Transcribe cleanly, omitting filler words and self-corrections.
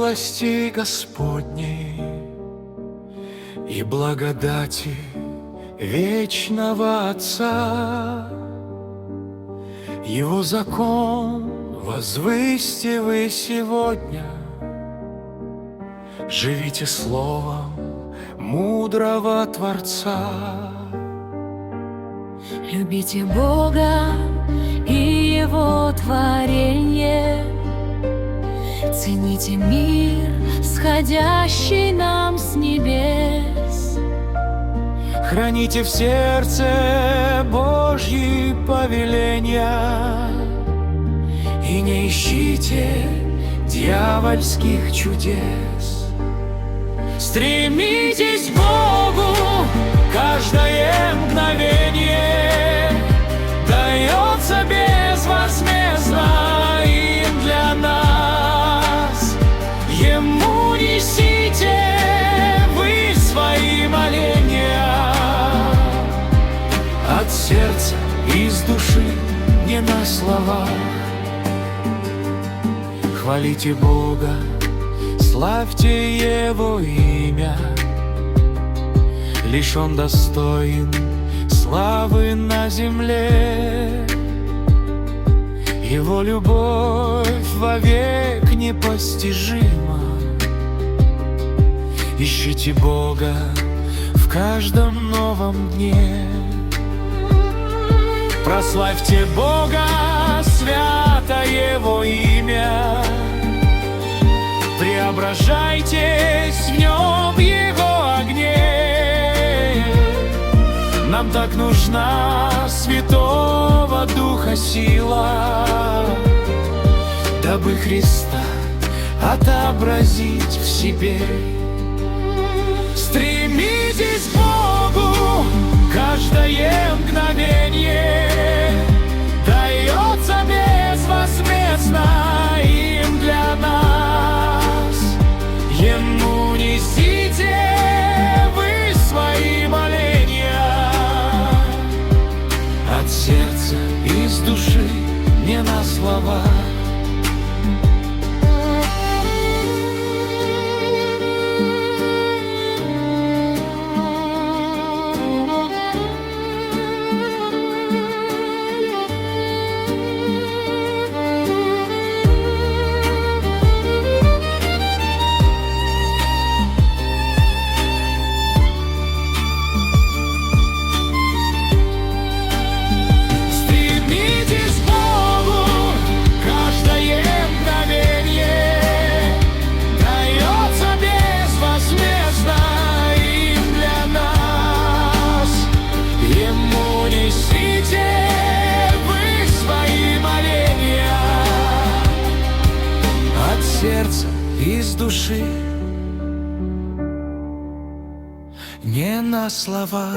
милости Господней и благодати вечного Отца. Его закон возвысьте вы сегодня, живите словом мудрого Творца. Любите Бога и Его творение, цените мир, сходящий нам с небес. Храните в сердце Божьи повеления и не ищите дьявольских чудес. Стремитесь к Богу, каждое мгновение дается безвозмездно им для нас. Ему несите вы свои моления от сердца, из души, не на словах. Хвалите Бога, славьте Его имя, лишь Он достоин славы на земле. Его любовь вовек непостижима. Ищите Бога в каждом новом дне. Прославьте Бога, свято Его имя, преображайтесь в Нем Его огне. Нам так нужна Святого Духа сила, дабы Христа отобразить в себе. Стремитесь к Богу, каждое мгновение дается безвозмездно им для нас. Ему несите вы свои моления от сердца, из души, не на слова. Сердца, из души, не на слова.